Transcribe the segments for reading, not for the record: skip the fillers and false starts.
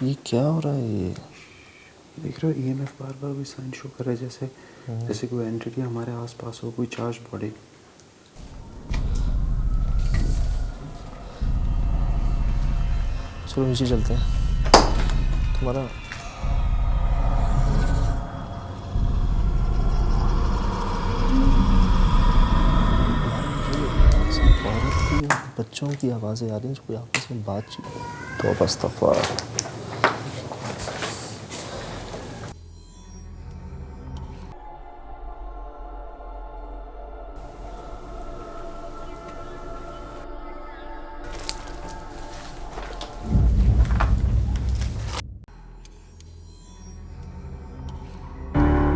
ये क्या हो रहा है? ये देख रहे हो ईएमएफ बार बार भी साइन शो कर रहा है, जैसे जैसे कोई एंटिटी हमारे आसपास हो, कोई चार्ज बॉडी। चलो नीचे चलते हैं। तुम्हारा औरत की और बच्चों की आवाज़ें आ रही हैं जो कोई आपस में बातचीत। तो अस्तग़फ़िर।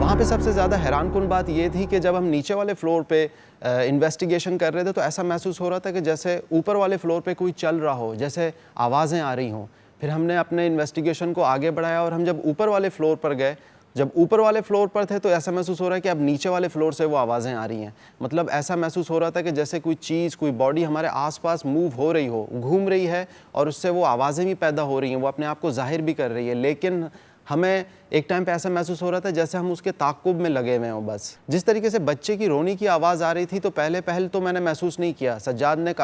वहाँ पे सबसे ज़्यादा हैरानकुन बात ये थी कि जब हम नीचे वाले फ्लोर पे इन्वेस्टिगेशन कर रहे थे तो ऐसा महसूस हो रहा था कि जैसे ऊपर वाले फ्लोर पे कोई चल रहा हो, जैसे आवाज़ें आ रही हों। फिर हमने अपने इन्वेस्टिगेशन को आगे बढ़ाया और हम जब ऊपर वाले फ्लोर पर गए, जब ऊपर वाले फ्लोर पर थे तो ऐसा महसूस हो रहा है कि अब नीचे वाले फ्लोर से वो आवाज़ें आ रही हैं। मतलब ऐसा महसूस हो रहा था कि जैसे कोई चीज़, कोई बॉडी हमारे आसपास मूव हो रही हो, घूम रही है और उससे वो आवाज़ें भी पैदा हो रही हैं, वो अपने आप को ज़ाहिर भी कर रही है। लेकिन हमें एक टाइम पे ऐसा महसूस हो रहा था जैसे हम उसके ताक़ुब में लगे हुए हों बस। जिस तरीके से बच्चे की रोने की आवाज़ आ रही थी तो पहले तो मैंने महसूस नहीं किया। सज्जाद ने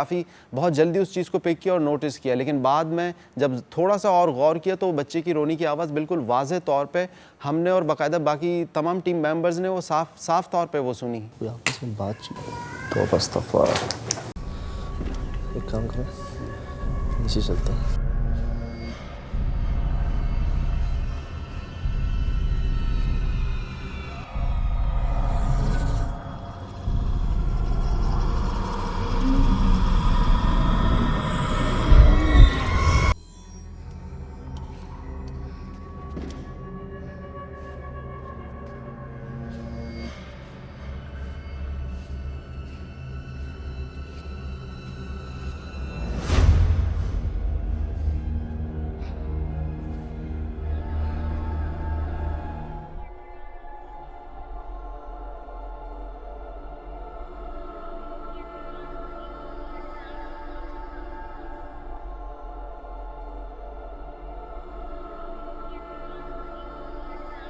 बहुत जल्दी उस चीज़ को पिक किया और नोटिस किया, लेकिन बाद में जब थोड़ा सा और गौर किया तो बच्चे की रोने की आवाज़ बिल्कुल वाज़ेह तौर पे हमने और बाकायदा बाकी तमाम टीम मेंबर्स ने वो साफ तौर पे वो सुनी। कोई आपस में बातचीत। तो अस्तग़फ़िर। एक काम करें, नीचे चलते हैं।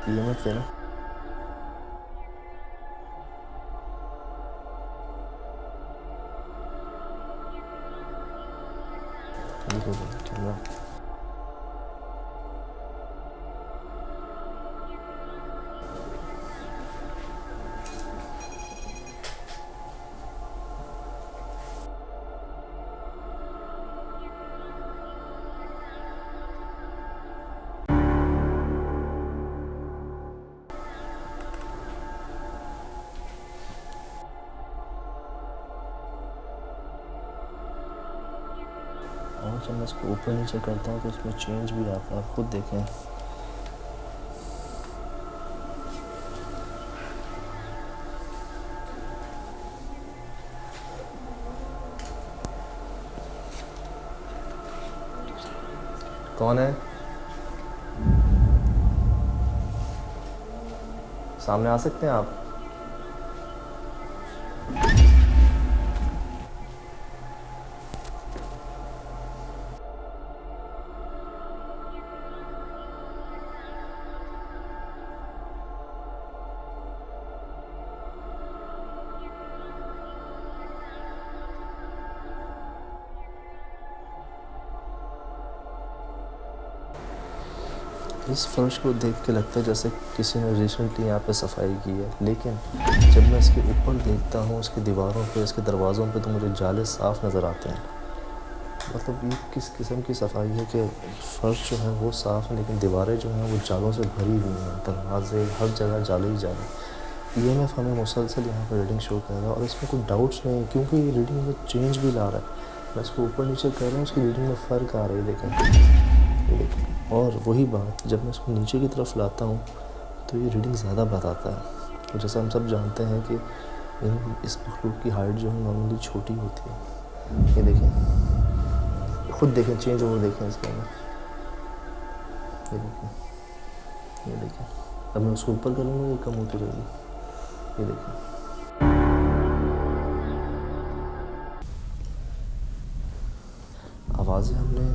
ईएमएफ है ना? चल रहा। और जब मैं इसको ऊपर नीचे करता हूँ तो इसमें चेंज भी आता है, आप खुद देखें। कौन है? सामने आ सकते हैं आप? इस फर्श को देख के लगता है जैसे किसी ने रिसेंटली यहाँ पे सफाई की है, लेकिन जब मैं इसके ऊपर देखता हूँ, इसकी दीवारों पे, इसके दरवाज़ों पे, तो मुझे जाले साफ़ नज़र आते हैं। मतलब ये किस किस्म की सफाई है कि फ़र्श जो है वो साफ़ है लेकिन दीवारें जो हैं वो जालों से भरी हुई हैं, दरवाजे हर जगह जाले ही जाले। ईएमएफ हमें मुसलसल यहाँ पर रीडिंग शो कर रहा है और इसमें कोई डाउट्स नहीं है क्योंकि ये रीडिंग में चेंज भी ला रहा है। मैं इसको ऊपर नीचे कर रहा हूँ, उसकी रीडिंग में फ़र्क आ रही है, देखें। और वही बात जब मैं इसको नीचे की तरफ लाता हूँ तो ये रीडिंग ज़्यादा बताता है। तो जैसा हम सब जानते हैं कि इस मखलूक की हाइट जो है नॉर्मली छोटी होती है। ये देखें, खुद देखें, चेंज ओवर देखें इसके अंदर। ये देखें, ये देखें। अब मैं उसको ऊपर करूँगा ये कम होती रहेगी। ये देखें, आवाज़ें हमने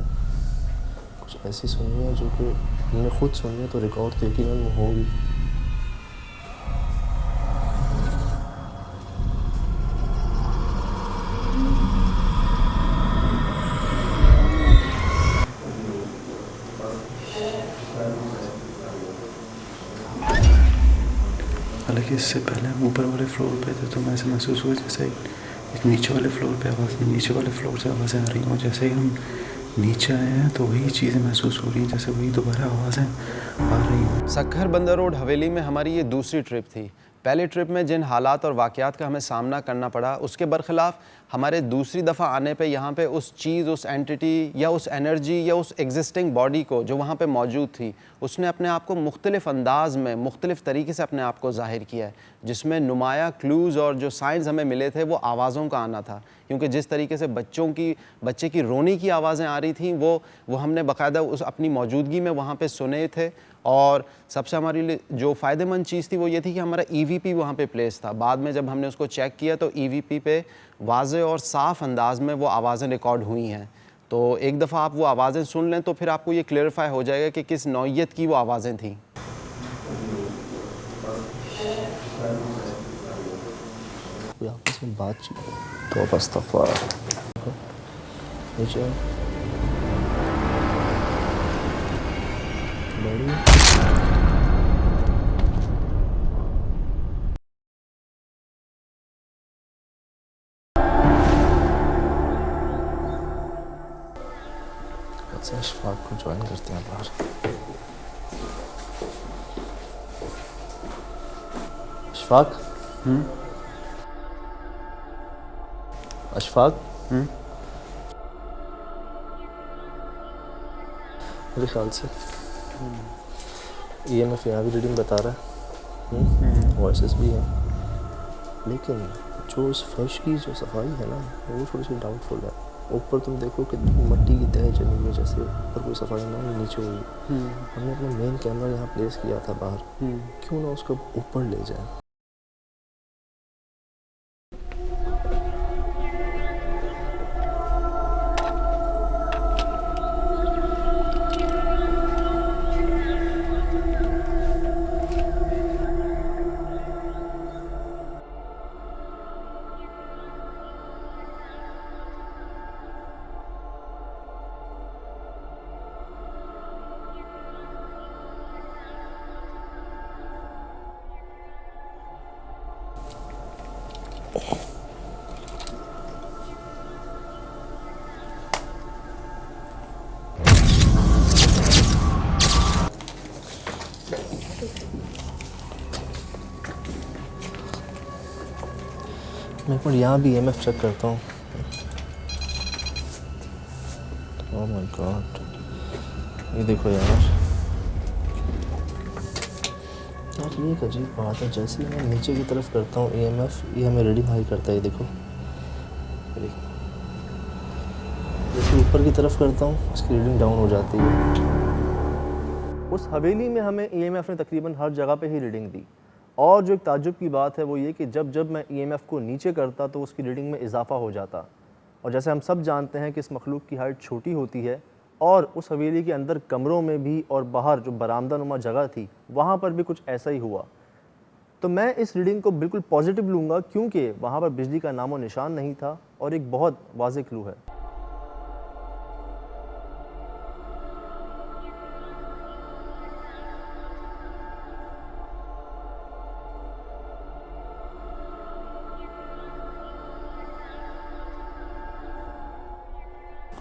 कुछ कुछ ऐसी सुनी है जो कि हमने खुद सुनी है, तो रिकॉर्ड तो यकीनन होगी। हालांकि इससे पहले हम ऊपर वाले फ्लोर पे थे तो मैं ऐसा महसूस हुआ जैसे एक नीचे वाले फ्लोर पे नीचे वाले फ्लोर से आवाज़ें आ रही हों। जैसे ही हम नीचे आए हैं तो वही चीज़ें महसूस हो रही हैं, जैसे वही दोबारा आवाज़ें आ रही हैं। सक्खर बंदर रोड हवेली में हमारी ये दूसरी ट्रिप थी। पहली ट्रिप में जिन हालात और वाक़यात का हमें सामना करना पड़ा, उसके बरखिलाफ़ हमारे दूसरी दफ़ा आने पे यहाँ पे उस चीज़, उस एंटिटी या उस एनर्जी या उस एग्जिस्टिंग बॉडी को जो वहाँ पे मौजूद थी, उसने अपने आप को मुख्तलिफ़ अंदाज़ में मुख्तलिफ़ तरीके से अपने आप को ज़ाहिर किया है, जिसमें नुमाया क्लूज़ और जो साइंस हमें मिले थे वो आवाज़ों का आना था। क्योंकि जिस तरीके से बच्चे की रोने की आवाज़ें आ रही थीं वो हमने बाकायदा उस अपनी मौजूदगी में वहाँ पे सुने थे। और सबसे हमारे लिए जो फ़ायदेमंद चीज़ थी वो ये थी कि हमारा EVP वहाँ पे प्लेस था। बाद में जब हमने उसको चेक किया तो EVP पे वाज़े और साफ़ अंदाज़ में वो आवाज़ें रिकॉर्ड हुई हैं। तो एक दफ़ा आप वो आवाज़ें सुन लें तो फिर आपको ये क्लियरिफाई हो जाएगा कि किस नौइयत की वो आवाज़ें थीं। कोई आपस में बातचीत तो अस्तग़फ़ार नीचे बड़ी अच्छा इशफाक को ज्वाइन करते हैं बाहर। इशफाक अशफाक मेरे ख्याल से EMF यहाँ भी रीडिंग बता रहा है, वॉइसेस भी हैं, लेकिन जो उस फर्श की जो सफाई है ना वो थोड़ी सी डाउटफुल है। ऊपर तुम देखो कि मट्टी की तह जमी हुई है, जैसे ऊपर कोई सफाई ना हो नीचे हुई। हमने अपना मेन कैमरा यहाँ प्लेस किया था बाहर, क्यों ना उसको ऊपर ले जाए। मैं एक बार यहाँ भी EMF चेक करता हूँ। ओह माय गॉड, ये देखो यार ये एक अजीब बात है। जैसे ही मैं नीचे की तरफ करता हूँ EMF, ये हमें रीडिंग हाई करता है। देखो जैसे ऊपर की तरफ करता हूँ इसकी रीडिंग डाउन हो जाती है। उस हवेली में हमें EMF ने तकरीबन हर जगह पे ही रीडिंग दी। और जो एक ताज्जुब की बात है वो ये कि जब मैं EMF को नीचे करता तो उसकी रीडिंग में इजाफा हो जाता। और जैसे हम सब जानते हैं कि इस मखलूक की हाइट छोटी होती है, और उस हवेली के अंदर कमरों में भी और बाहर जो बरामदा नुमा जगह थी वहाँ पर भी कुछ ऐसा ही हुआ। तो मैं इस रीडिंग को बिल्कुल पॉजिटिव लूँगा, क्योंकि वहाँ पर बिजली का नामो निशान नहीं था और एक बहुत वाज़ेह क्लू है।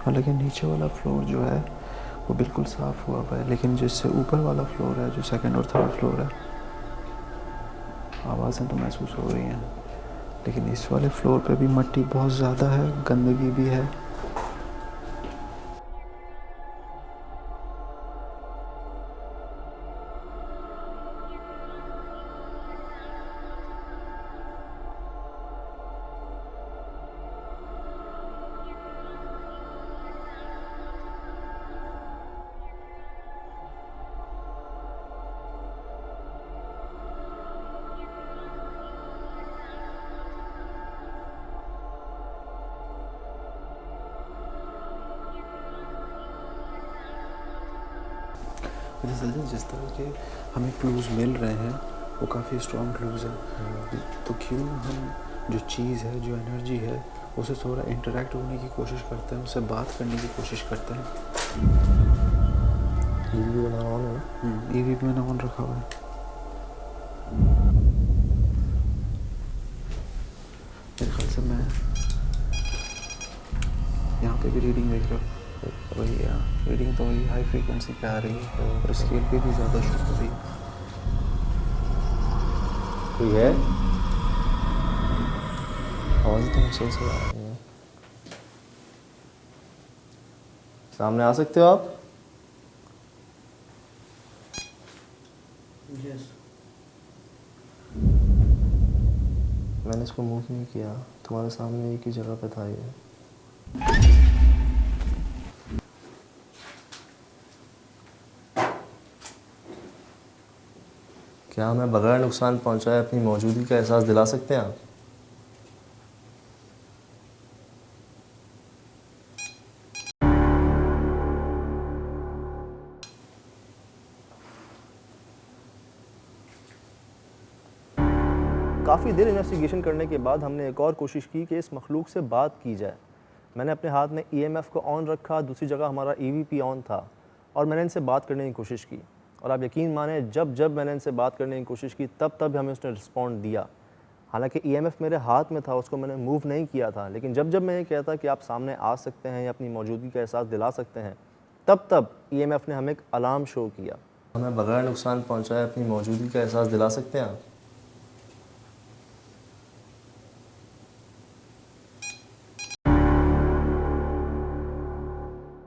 हालांकि नीचे वाला फ्लोर जो है वो बिल्कुल साफ़ हुआ है, लेकिन जिससे ऊपर वाला फ्लोर है, जो सेकंड और थर्ड फ्लोर है, आवाज़ें तो महसूस हो रही हैं। लेकिन इस वाले फ्लोर पे भी मिट्टी बहुत ज़्यादा है, गंदगी भी है। जिस तरह के हमें क्लूज़ मिल रहे हैं वो काफ़ी स्ट्रॉन्ग क्लूज़ हैं, तो क्यों हम जो चीज़ है, जो एनर्जी है, उससे थोड़ा इंटरेक्ट होने की कोशिश करते हैं, उससे बात करने की कोशिश करते हैं। ईवी वाला ऑन है ना? ईवी भी मैंने ऑन रखा हुआ है। मेरे ख्याल से मैं यहाँ पे भी रीडिंग देख रहा हूँ, वही रीडिंग तो वही हाई फ्रीक्वेंसी पे आ रही है और स्केल पे भी ज़्यादा शो हो रही है। कोई है? आवाज़ तो मुसलसल आ रही है। सामने आ सकते हो आप? यस। मैंने इसको मूव नहीं किया, तुम्हारे सामने एक ही जगह पे था ये। क्या हमें बगैर नुकसान पहुंचाए अपनी मौजूदगी का एहसास दिला सकते हैं आप? काफ़ी देर इन्वेस्टिगेशन करने के बाद हमने एक और कोशिश की कि इस मखलूक से बात की जाए। मैंने अपने हाथ में EMF को ऑन रखा, दूसरी जगह हमारा EVP ऑन था और मैंने इनसे बात करने की कोशिश की। और आप यकीन माने, जब जब मैंने इनसे बात करने की कोशिश की तब तब हमें उसने रिस्पॉन्ड दिया। हालांकि EMF मेरे हाथ में था, उसको मैंने मूव नहीं किया था, लेकिन जब जब मैं ये कहता कि आप सामने आ सकते हैं या अपनी मौजूदगी का एहसास दिला सकते हैं, तब तब EMF ने हमें एक अलार्म शो किया। हमें बगैर नुकसान पहुँचाए अपनी मौजूदगी का एहसास दिला सकते हैं आप?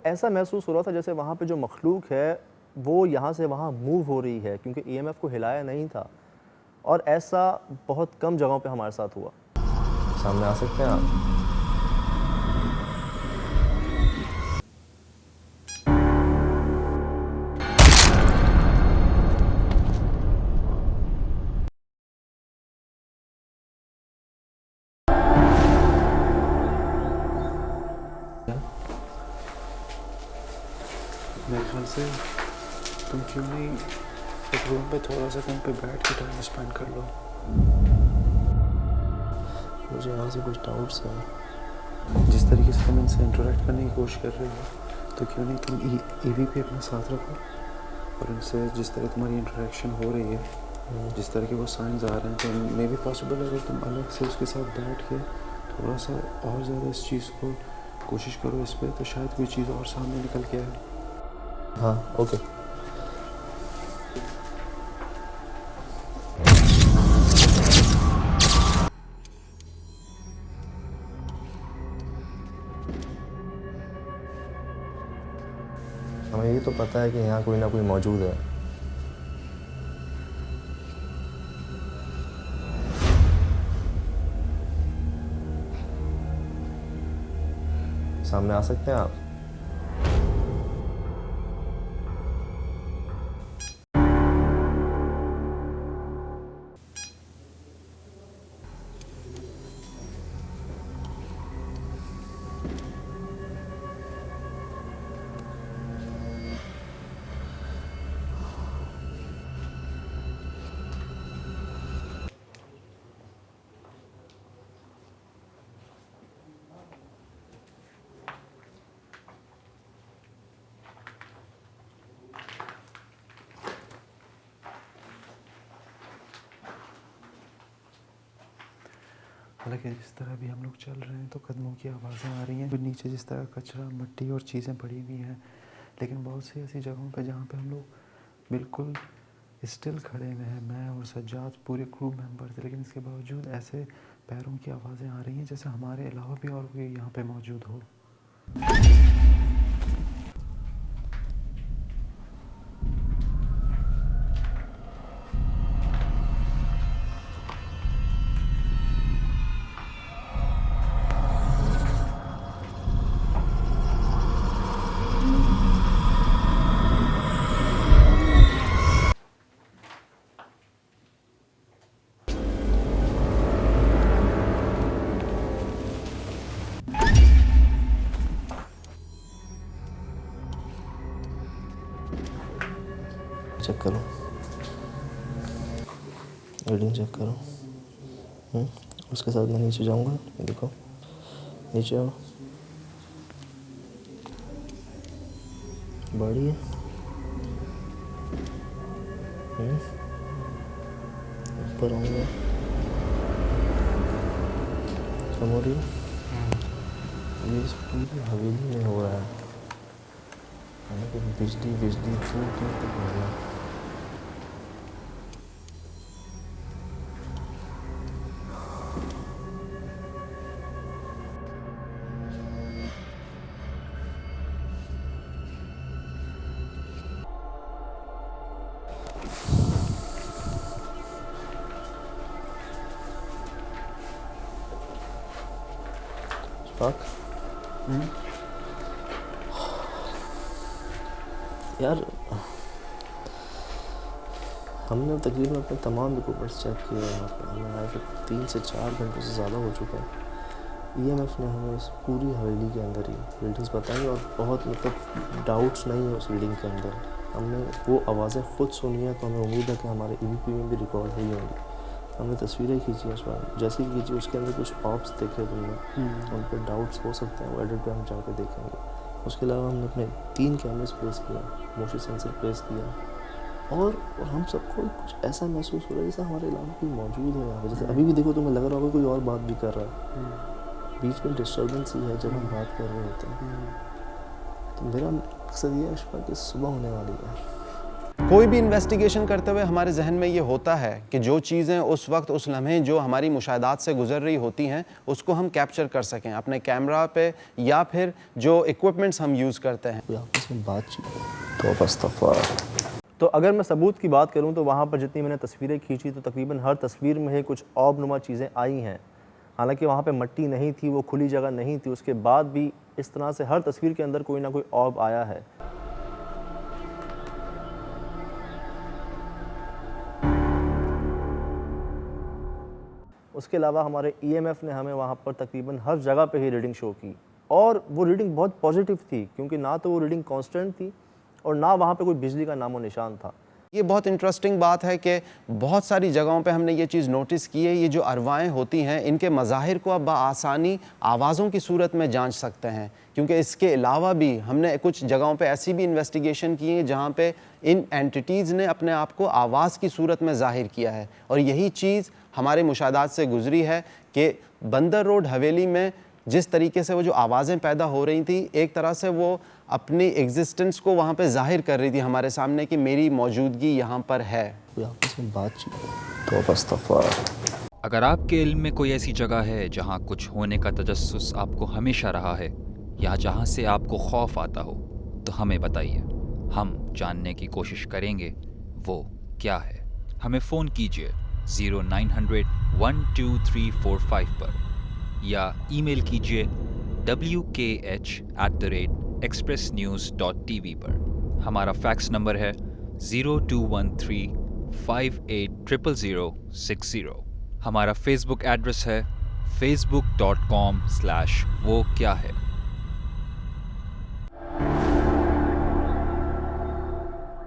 ऐसा महसूस हो रहा था जैसे वहाँ पे जो मखलूक है वो यहाँ से वहाँ मूव हो रही है, क्योंकि EMF को हिलाया नहीं था और ऐसा बहुत कम जगहों पे हमारे साथ हुआ। सामने आ सकते हैं आप? मेरे ख्याल से तुम क्यों नहीं एक रूम पे थोड़ा सा कहीं पे बैठ के टाइम स्पेंड कर लो। मुझे यहाँ से कुछ डाउट्स हैं। जिस तरीके से तुम इनसे इंटरेक्ट करने की कोशिश कर रहे हो, तो क्यों नहीं तुम EVP अपने साथ रखो और इनसे जिस तरह तुम्हारी इंटरेक्शन हो रही है, जिस तरह के वो साइंस आ रहे हैं, तो मे बी पॉसिबल अगर तुम अलग से उसके साथ बैठ के थोड़ा सा और ज़्यादा इस चीज़ को कोशिश करो इस पर, तो शायद कोई चीज़ और सामने निकल के आए। हाँ, ओके। हमें ये तो पता है कि यहाँ कोई ना कोई मौजूद है। सामने आ सकते हैं आप? हालांकि जिस तरह भी हम लोग चल रहे हैं तो कदमों की आवाज़ें आ रही हैं, फिर नीचे जिस तरह कचरा, मिट्टी और चीज़ें पड़ी हुई हैं, लेकिन बहुत सी ऐसी जगहों पे जहाँ पे हम लोग बिल्कुल स्टिल खड़े हुए हैं, मैं और सज्जाद पूरे क्रू मेंबर थे, लेकिन इसके बावजूद ऐसे पैरों की आवाज़ें आ रही हैं जैसे हमारे अलावा भी और कोई यहाँ पे मौजूद हो। चेक करो, रीडिंग चेक करो। उसके साथ मैं नीचे जाऊंगा, ये देखो नीचे आओ, बड़ी है, ऊपर आऊँगा, कम हो रही है। ये इस पूरी हवेली में हो रहा है, बिजली बिजली दूर दूर तक हो रहा है। यार हमने तकरीबन अपने तमाम डॉक्यूमेंट्स चेक किए हैं यहाँ पे, हमें आए फिर 3 से 4 घंटे से ज़्यादा हो चुका है। ईएमएफ ने हमें इस पूरी हवेली के अंदर ही रीडिंग्स बताई और बहुत मतलब डाउट्स नहीं है उस रीडिंग के अंदर। हमने वो आवाज़ें खुद सुनी है तो हमें उम्मीद है कि हमारे ईवीपी में भी रिकॉर्ड हुई होंगी। हमने तस्वीरें खींची उस पर, जैसे ही खींची उसके अंदर कुछ ऑप्स देखे तुमने, उन पर डाउट्स हो सकते हैं, वो एडिट पे हम जाकर देखेंगे। उसके अलावा हमने अपने 3 कैमरेज प्लेस किया, मोशन सेंसर प्लेस किया और हम सबको कुछ ऐसा महसूस हो रहा है जैसे हमारे इलाके कोई मौजूद है यहाँ पे। जैसे अभी भी देखो तुम्हें लग रहा होगा कोई और बात भी कर रहा है, बीच में डिस्टर्बेंस ही है जब हम बात कर रहे होते हैं। तो मेरा मकसद ये है कि सुबह होने वाली है। कोई भी इन्वेस्टिगेशन करते हुए हमारे जहन में ये होता है कि जो चीज़ें उस वक्त उस लम्हे जो हमारी मुशाहदात से गुजर रही होती हैं उसको हम कैप्चर कर सकें अपने कैमरा पे या फिर जो इक्विपमेंट्स हम यूज़ करते हैं। कोई आपस में बातचीत तो बस्तफ़ा। तो अगर मैं सबूत की बात करूं तो वहाँ पर जितनी मैंने तस्वीरें खींची तो तकरीबन हर तस्वीर में ही कुछ औबनुमा चीज़ें आई हैं। हालांकि वहाँ पे मिट्टी नहीं थी, वो खुली जगह नहीं थी, उसके बाद भी इस तरह से हर तस्वीर के अंदर कोई ना कोई औब आया है। उसके अलावा हमारे ईएमएफ ने हमें वहाँ पर तकरीबन हर जगह पे ही रीडिंग शो की और वो रीडिंग बहुत पॉजिटिव थी, क्योंकि ना तो वो रीडिंग कांस्टेंट थी और ना वहाँ पे कोई बिजली का नामो निशान था। ये बहुत इंटरेस्टिंग बात है कि बहुत सारी जगहों पे हमने ये चीज़ नोटिस की है, ये जो अरवाएँ होती हैं इनके मज़ाहिर को अब आसानी आवाज़ों की सूरत में जांच सकते हैं, क्योंकि इसके अलावा भी हमने कुछ जगहों पे ऐसी भी इन्वेस्टिगेशन की है जहाँ पे इन एंटिटीज़ ने अपने आप को आवाज़ की सूरत में ज़ाहिर किया है। और यही चीज़ हमारे मुशाहदात से गुजरी है कि बंदर रोड हवेली में जिस तरीके से वो जो आवाज़ें पैदा हो रही थी, एक तरह से वो अपनी एग्जिस्टेंस को वहाँ पे जाहिर कर रही थी हमारे सामने कि मेरी मौजूदगी यहाँ पर है। कोई आपस में बातचीत तो बस्तफ़ा। अगर आपके इल्म में कोई ऐसी जगह है जहाँ कुछ होने का तजस्सुस आपको हमेशा रहा है या जहाँ से आपको खौफ आता हो, तो हमें बताइए, हम जानने की कोशिश करेंगे वो क्या है। हमें फ़ोन कीजिए 0900 12345 पर या ईमेल कीजिए wkh@expressnews.tv पर। हमारा फैक्स नंबर है 0213580060। हमारा फेसबुक एड्रेस है facebook.com/वो क्या है।